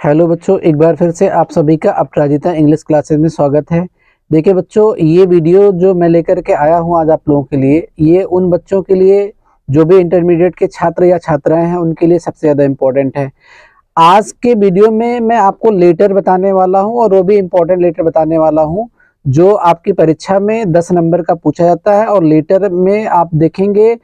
Hello बच्चों, एक बार फिर से आप सभी का अपराजिता इंग्लिश क्लासेस में स्वागत है। देखिए बच्चों, ये वीडियो जो मैं लेकर के आया हूँ आज आप लोगों के लिए, ये उन बच्चों के लिए जो भी इंटरमीडिएट के छात्र या छात्राएं हैं उनके लिए सबसे ज़्यादा इम्पोर्टेंट है। आज के वीडियो में मैं आपको लेटर बताने वाला हूँ और वो भी इम्पोर्टेंट लेटर बताने वाला हूँ जो आपकी परीक्षा में 10 नंबर का पूछा जाता है। और लेटर में आप देखेंगे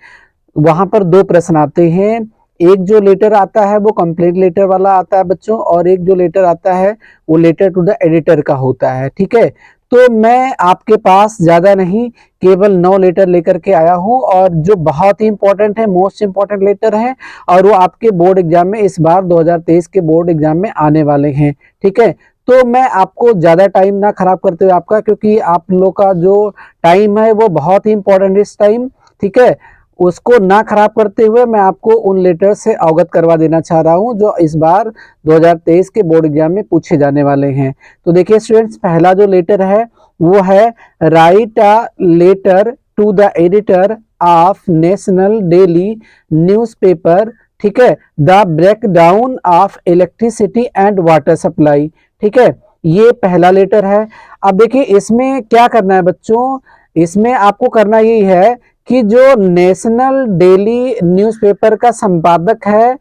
वहाँ पर दो प्रश्न आते हैं। एक जो लेटर आता है वो कंप्लेंट लेटर वाला आता है बच्चों, और एक जो लेटर आता है वो लेटर टू द एडिटर का होता है। ठीक है, तो मैं आपके पास ज़्यादा नहीं, केवल 9 लेटर लेकर के आया हूँ और जो बहुत ही इंपॉर्टेंट है, मोस्ट इंपॉर्टेंट लेटर है, और वो आपके बोर्ड एग्जाम में इस बार 2023 के बोर्ड एग्जाम में आने वाले हैं। ठीक है, तो मैं आपको ज़्यादा टाइम ना खराब करते हुए आपका, क्योंकि आप लोग का जो टाइम है वो बहुत ही इंपॉर्टेंट है इस टाइम, ठीक है, उसको ना खराब करते हुए मैं आपको उन लेटर से अवगत करवा देना चाह रहा हूं जो इस बार 2023 के बोर्ड एग्जाम में पूछे जाने वाले हैं। तो देखिए स्टूडेंट्स, पहला जो लेटर है वो है write a letter to the editor of national daily newspaper. ठीक है, the breakdown of electricity and water supply. ठीक है, ये पहला लेटर है। अब देखिए इसमें क्या करना है बच्चों, इसमें आपको करना यही है कि जो नेशनल डेली न्यूज़पेपर का संपादक है,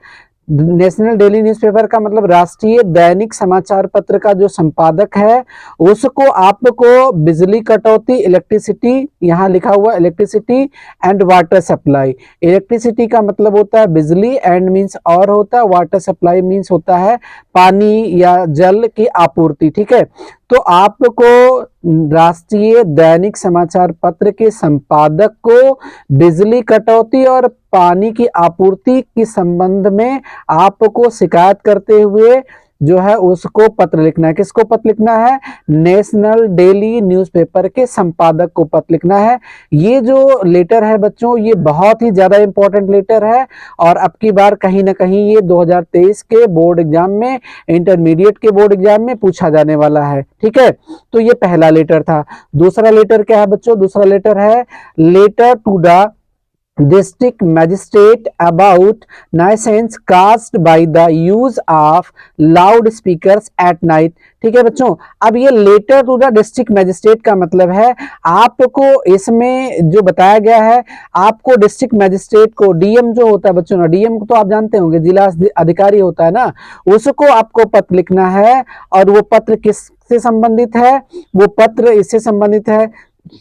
नेशनल डेली न्यूज़पेपर का मतलब राष्ट्रीय दैनिक समाचार पत्र का जो संपादक है, उसको आपको बिजली कटौती, इलेक्ट्रिसिटी, यहाँ लिखा हुआ electricity and water supply. Electricity का मतलब होता है बिजली, एंड मीन्स और होता है, वाटर सप्लाई मीन्स होता है पानी या जल की आपूर्ति। ठीक है, तो आपको राष्ट्रीय दैनिक समाचार पत्र के संपादक को बिजली कटौती और पानी की आपूर्ति के संबंध में आपको शिकायत करते हुए जो है उसको पत्र लिखना है। किसको पत्र लिखना है? नेशनल डेली न्यूज़पेपर के संपादक को पत्र लिखना है। ये जो लेटर है बच्चों, ये बहुत ही ज्यादा इंपॉर्टेंट लेटर है और अब की बार कहीं ना कहीं ये 2023 के बोर्ड एग्जाम में, इंटरमीडिएट के बोर्ड एग्जाम में पूछा जाने वाला है। ठीक है, तो ये पहला लेटर था। दूसरा लेटर क्या है बच्चों? दूसरा लेटर है letter to the district magistrate about nuisance caused by the use of loudspeakers at night। ठीक है बच्चों, अब ये letter to the district magistrate का मतलब है आपको इसमें जो बताया गया है, आपको डिस्ट्रिक्ट मैजिस्ट्रेट को, डीएम जो होता है बच्चों ना, डीएम को तो आप जानते होंगे, जिला अधिकारी होता है ना, उसको आपको पत्र लिखना है। और वो पत्र किससे संबंधित है? वो पत्र इससे संबंधित है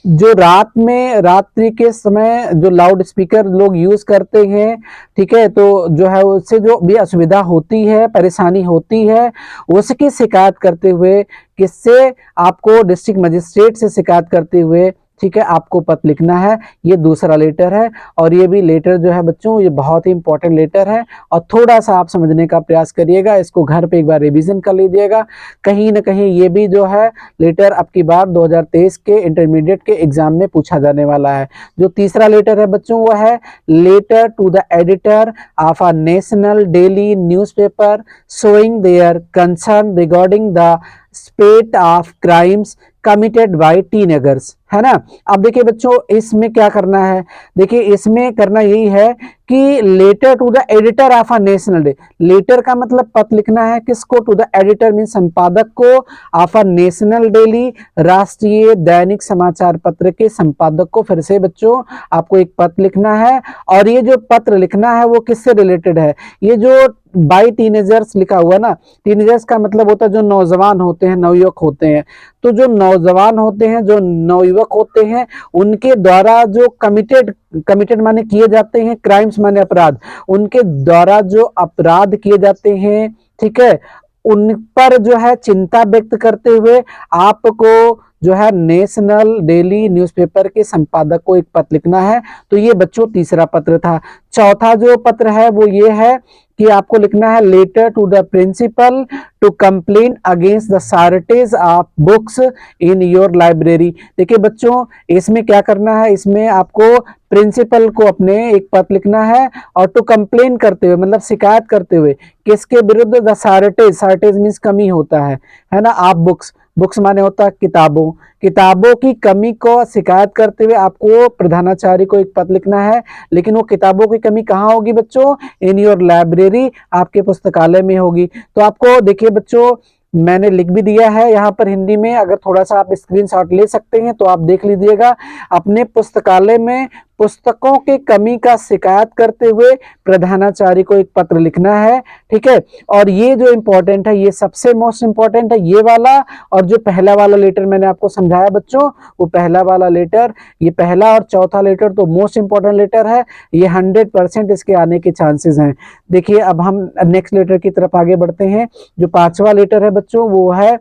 जो रात में, रात्रि के समय जो लाउड स्पीकर लोग यूज करते हैं, ठीक है, तो जो है उससे जो भी असुविधा होती है, परेशानी होती है, उसकी शिकायत करते हुए, किससे? आपको डिस्ट्रिक्ट मजिस्ट्रेट से शिकायत करते हुए, ठीक है, आपको पत्र लिखना है। ये दूसरा लेटर है और ये भी लेटर जो है बच्चों, ये बहुत ही इंपॉर्टेंट लेटर है और थोड़ा सा आप समझने का प्रयास करिएगा, इसको घर पे एक बार रिवीजन कर लीजिएगा। कहीं ना कहीं ये भी जो है लेटर अब की बार 2023 के इंटरमीडिएट के एग्जाम में पूछा जाने वाला है। जो तीसरा लेटर है बच्चों वो है letter to the editor of a national daily newspaper showing their concern regarding the spate of crimes committed by teenagers, है ना। अब देखिए बच्चों, इसमें क्या करना है? देखिए इसमें करना यही है कि letter to the editor of a national day, letter का मतलब पत्र लिखना है किसको? टू द एडिटर मीन संपादक को, ऑफ अ नेशनल डेली, राष्ट्रीय दैनिक समाचार पत्र के संपादक को। फिर से बच्चों आपको एक पत्र लिखना है और ये जो पत्र लिखना है वो किससे रिलेटेड है? ये जो बाई टीनेजर्स लिखा हुआ ना, टीनेजर्स का मतलब होता है जो नौजवान होते हैं, नवयुवक होते हैं। तो जो नौजवान होते हैं, जो नवयुवक होते हैं, उनके द्वारा जो कमिटेड माने किए जाते हैं, क्राइम्स माने अपराध, उनके द्वारा जो अपराध किए जाते हैं, ठीक है, उन पर जो है चिंता व्यक्त करते हुए आपको जो है नेशनल डेली न्यूज़पेपर के संपादक को एक पत्र लिखना है। तो ये बच्चों तीसरा पत्र था। चौथा जो पत्र है वो ये है कि आपको लिखना है letter to the principal to complain against the shortage of books in your library. देखिए बच्चों, इसमें क्या करना है, इसमें आपको प्रिंसिपल को अपने एक पत्र लिखना है और टू कंप्लेन करते हुए, मतलब शिकायत करते हुए, किसके विरुद्ध? द शॉर्टेज, शॉर्टेज मीन्स कमी होता है ना, आप बुक्स, बुक्स माने होता है किताबों, किताबों की कमी को शिकायत करते हुए आपको प्रधानाचार्य को एक पत्र लिखना है। लेकिन वो किताबों की कमी कहाँ होगी बच्चों? इन योर लाइब्रेरी, आपके पुस्तकालय में होगी। तो आपको देखिए बच्चों, मैंने लिख भी दिया है यहाँ पर हिंदी में, अगर थोड़ा सा आप स्क्रीनशॉट ले सकते हैं तो आप देख लीजिएगा। अपने पुस्तकालय में पुस्तकों की कमी का शिकायत करते हुए प्रधानाचार्य को एक पत्र लिखना है, ठीक है। और ये जो इंपॉर्टेंट है, ये सबसे मोस्ट इंपॉर्टेंट है, ये वाला। और जो पहला वाला लेटर मैंने आपको समझाया बच्चों, वो पहला वाला लेटर, ये पहला और चौथा लेटर तो मोस्ट इंपॉर्टेंट लेटर है, ये 100% इसके आने के चांसेस हैं। देखिए अब हम नेक्स्ट लेटर की तरफ आगे बढ़ते हैं। जो पांचवा लेटर है बच्चों, वो है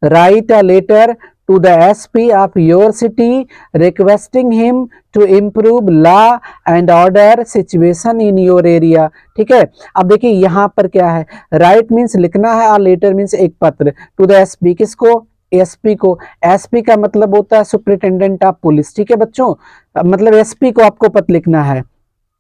write a letter to the SP of your city requesting him to improve law and order situation in your area। ठीक है, अब देखिए यहाँ पर क्या है, राइट मीन्स लिखना है और लेटर मीन्स एक पत्र। टू द SP, किसको? एसपी को। एसपी का मतलब होता है सुपरिटेंडेंट ऑफ पुलिस, ठीक है बच्चों, मतलब एसपी को आपको पत्र लिखना है।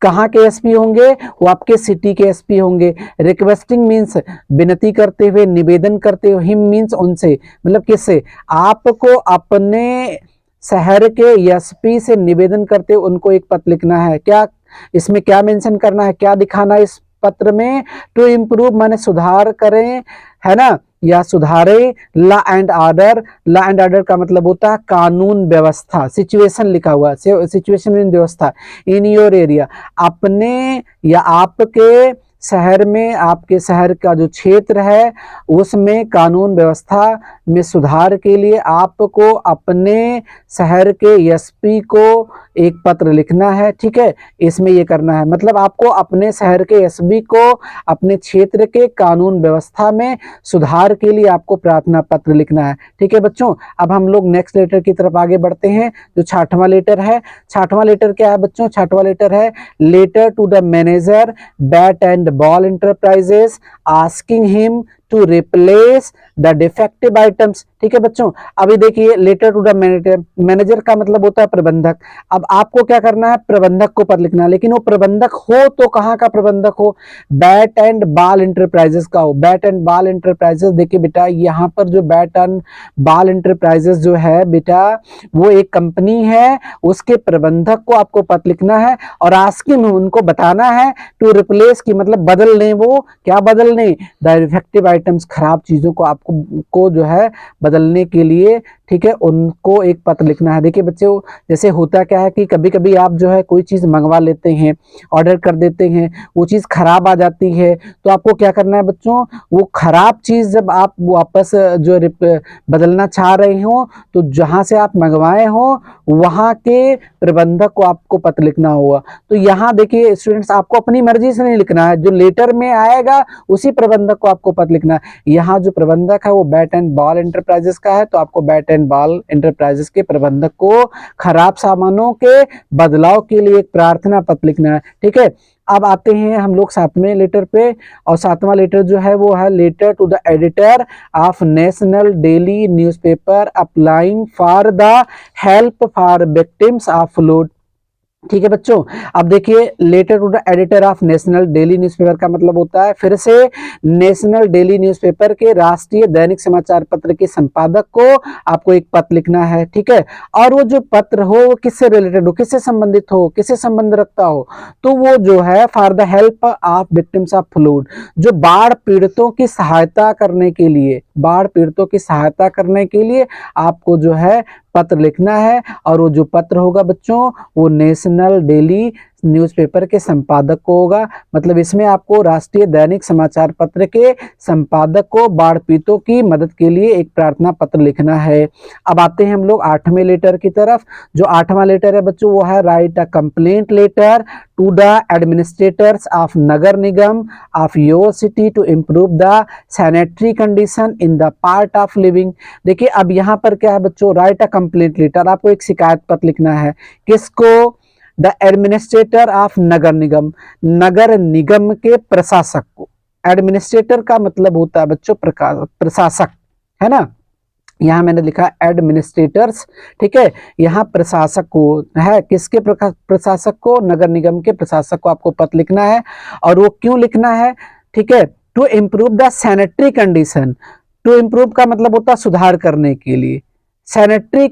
कहाँ के एसपी होंगे? वो आपके सिटी के एसपी होंगे। रिक्वेस्टिंग मीन्स विनती करते हुए, निवेदन करते हुए, हिम मीन्स उनसे, मतलब किससे? आपको अपने शहर के एसपी से निवेदन करते हुए उनको एक पत्र लिखना है। क्या इसमें क्या मेंशन करना है, क्या दिखाना है इस पत्र में? टू इम्प्रूव माने सुधार करें, है ना, या सुधारे law and order. Law and order का मतलब होता है कानून व्यवस्था। सिचुएशन लिखा हुआ, सिचुएशन इन व्यवस्था इन योर एरिया, अपने या आपके शहर में, आपके शहर का जो क्षेत्र है उसमें कानून व्यवस्था में सुधार के लिए आपको अपने शहर के एसपी को एक पत्र लिखना है, ठीक है। इसमें ये करना है, मतलब आपको अपने शहर के एसपी को अपने क्षेत्र के कानून व्यवस्था में सुधार के लिए आपको प्रार्थना पत्र लिखना है, ठीक है बच्चों। अब हम लोग नेक्स्ट लेटर की तरफ आगे बढ़ते हैं। जो छठवां लेटर है, छठवां लेटर क्या है बच्चों? छठवां लेटर है letter to the manager bat and ball enterprises asking him to replace the defective items, ठीक है बच्चों। अभी देखिए letter to the manager, manager का मतलब होता है प्रबंधक। अब आपको क्या करना है? प्रबंधक को पत्र लिखना है, लेकिन वो प्रबंधक हो तो कहाँ का प्रबंधक हो? बैट एंड बॉल एंटरप्राइजेस का हो। बैट एंड बॉल एंटरप्राइजेस, देखिए बेटा यहाँ पर जो बैट एंड बॉल एंटरप्राइजेस जो है बेटा, वो एक कंपनी है, उसके प्रबंधक को आपको पत्र लिखना है और आस्किंग उनको बताना है टू रिप्लेस की मतलब बदल लें। वो क्या बदल लें? द डिफेक्टिव आइटम्स, खराब चीजों को आपको जो है बदलने के लिए, ठीक है, उनको एक पत्र लिखना है। देखिए बच्चों, जैसे होता क्या है कि कभी कभी आप जो है कोई चीज मंगवा लेते हैं, ऑर्डर कर देते हैं, वो चीज खराब आ जाती है, तो आपको क्या करना है बच्चों? वो खराब चीज जब आप वापस जो बदलना चाह रहे हो, तो जहां से आप मंगवाए हो वहां के प्रबंधक को आपको पत्र लिखना होगा। तो यहाँ देखिए स्टूडेंट्स, आपको अपनी मर्जी से नहीं लिखना है, जो लेटर में आएगा उसी प्रबंधक को आपको पत्र लिखना है। यहाँ जो प्रबंधक है वो बैट एंड बॉल एंटरप्राइजेस का है, तो आपको बैट एंड बॉल एंटरप्राइजेस के प्रबंधक को खराब सामानों के बदलाव के लिए एक प्रार्थना पत्र लिखना है, ठीक है। अब आते हैं हम लोग सातवें लेटर पे, और सातवां लेटर जो है वो है letter to the editor of national daily newspaper applying for the help for victims of flood, ठीक है बच्चों। अब देखिए letter to the editor of national daily newspaper का मतलब होता है, फिर से नेशनल डेली न्यूज़पेपर के राष्ट्रीय दैनिक समाचार पत्र के संपादक को आपको एक पत्र लिखना है, ठीक है। और वो जो पत्र हो वो किससे रिलेटेड हो, किससे संबंधित हो, किससे संबंध रखता हो? तो वो जो है for the help of victims of flood, जो बाढ़ पीड़ितों की सहायता करने के लिए, बाढ़ पीड़ितों की सहायता करने के लिए आपको जो है पत्र लिखना है। और वो जो पत्र होगा बच्चों, वो नेशनल डेली न्यूज़पेपर के संपादक को होगा, मतलब इसमें आपको राष्ट्रीय दैनिक समाचार पत्र के संपादक को बाढ़ पीड़ितों की मदद के लिए एक प्रार्थना पत्र लिखना है। अब आते हैं हम लोग आठवें लेटर की तरफ। जो आठवां लेटर है बच्चों वो है write a complaint letter to the administrators of Nagar Nigam of your city to improve the sanitary condition in the part of living. देखिए अब यहाँ पर क्या है बच्चों, राइट अ कंप्लेंट लेटर, आपको एक शिकायत पत्र लिखना है। किसको? द एडमिनिस्ट्रेटर ऑफ नगर निगम, नगर निगम के प्रशासक को। एडमिनिस्ट्रेटर का मतलब होता है बच्चों प्रशासक, है ना। यहाँ मैंने लिखा एडमिनिस्ट्रेटर्स, ठीक है, यहाँ प्रशासक को है, किसके प्रशासक को? नगर निगम के प्रशासक को आपको पत्र लिखना है। और वो क्यों लिखना है? ठीक है, to improve the sanitary condition, to improve का मतलब होता है सुधार करने के लिए। सैनिटरी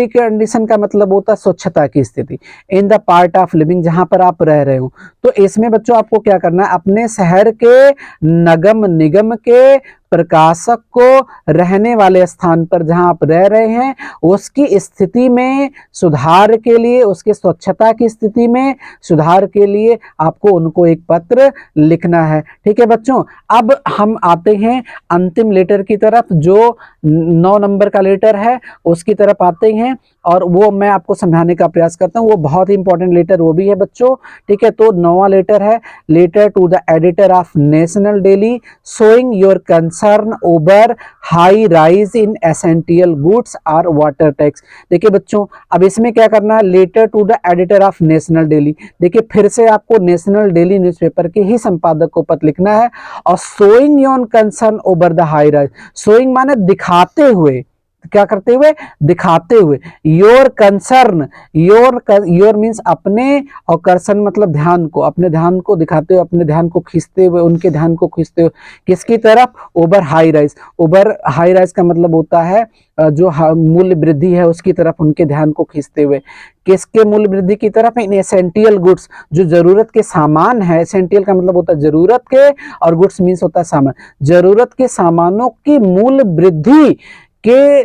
कंडीशन का मतलब होता है स्वच्छता की स्थिति इन द पार्ट ऑफ लिविंग, जहां पर आप रह रहे हो। तो इसमें बच्चों आपको क्या करना है, अपने शहर के नगम निगम के प्रकाशक को रहने वाले स्थान पर जहां आप रह रहे हैं उसकी स्थिति में सुधार के लिए, उसके स्वच्छता की स्थिति में सुधार के लिए आपको उनको एक पत्र लिखना है। ठीक है बच्चों, अब हम आते हैं अंतिम लेटर की तरफ, जो 9 नंबर का लेटर है उसकी तरफ आते हैं, और वो मैं आपको समझाने का प्रयास करता हूँ। वो बहुत ही इंपॉर्टेंट लेटर वो भी है बच्चों। ठीक है, तो 9वां लेटर है, letter to the editor of national daily showing your concern over high rise in essential goods और वाटर टैक्स। देखिए बच्चों, अब इसमें क्या करना है, letter to the editor of national daily. देखिए फिर से आपको नेशनल डेली न्यूज़पेपर के ही संपादक को पत्र लिखना है, और showing your concern over the high rise, showing माने दिखाते हुए, क्या करते हुए, दिखाते हुए, योर कंसर्न, योर मीन्स अपने, और कंसर्न मतलब ध्यान को, अपने ध्यान को दिखाते हुए, अपने ध्यान को खींचते हुए, उनके ध्यान को खींचते हुए किसकी तरफ, over high rise. Over high rise का मतलब होता है जो मूल्य वृद्धि है उसकी तरफ उनके ध्यान को खींचते हुए। किसके मूल्य वृद्धि की तरफ, इन एसेंशियल गुड्स, जो जरूरत के सामान है। एसेंशियल का मतलब होता है जरूरत के, और गुड्स मीन्स होता है सामान, जरूरत के सामानों की मूल्य वृद्धि के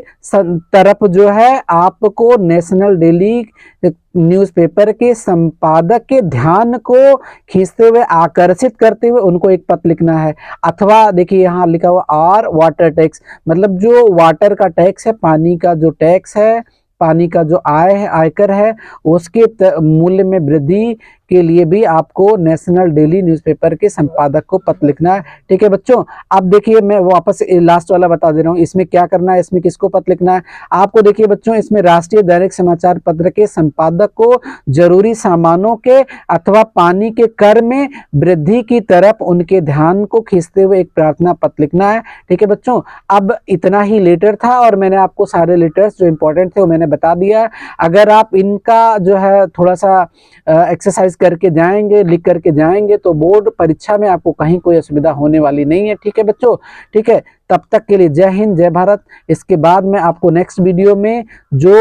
तरफ जो है आपको नेशनल डेली न्यूज़पेपर के संपादक के ध्यान को खींचते हुए, आकर्षित करते हुए उनको एक पत्र लिखना है। अथवा देखिए यहाँ लिखा हुआ आर वाटर टैक्स, मतलब जो वाटर का टैक्स है, पानी का जो टैक्स है, पानी का जो आय है, आयकर है, उसके मूल्य में वृद्धि के लिए भी आपको नेशनल डेली न्यूज़पेपर के संपादक को पत्र लिखना है। ठीक है बच्चों, अब देखिए मैं वापस लास्ट वाला बता दे रहा हूँ, इसमें क्या करना है, इसमें किसको पत्र लिखना है आपको। देखिए बच्चों, इसमें राष्ट्रीय दैनिक समाचार पत्र के संपादक को जरूरी सामानों के अथवा पानी के कर में वृद्धि की तरफ उनके ध्यान को खींचते हुए एक प्रार्थना पत्र लिखना है। ठीक है बच्चों, अब इतना ही लेटर था, और मैंने आपको सारे लेटर्स जो इंपॉर्टेंट थे वो मैंने बता दिया। अगर आप इनका जो है थोड़ा सा एक्सरसाइज करके जाएंगे, लिख करके जाएंगे, तो बोर्ड परीक्षा में आपको कहीं कोई असुविधा होने वाली नहीं है। ठीक है बच्चों, ठीक है, तब तक के लिए जय हिंद, जय भारत। इसके बाद में आपको नेक्स्ट वीडियो में जो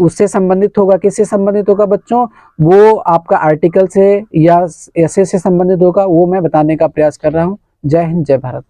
उससे संबंधित होगा, किससे संबंधित होगा बच्चों, वो आपका आर्टिकल से या ऐसे से संबंधित होगा, वो मैं बताने का प्रयास कर रहा हूँ। जय हिंद, जय भारत।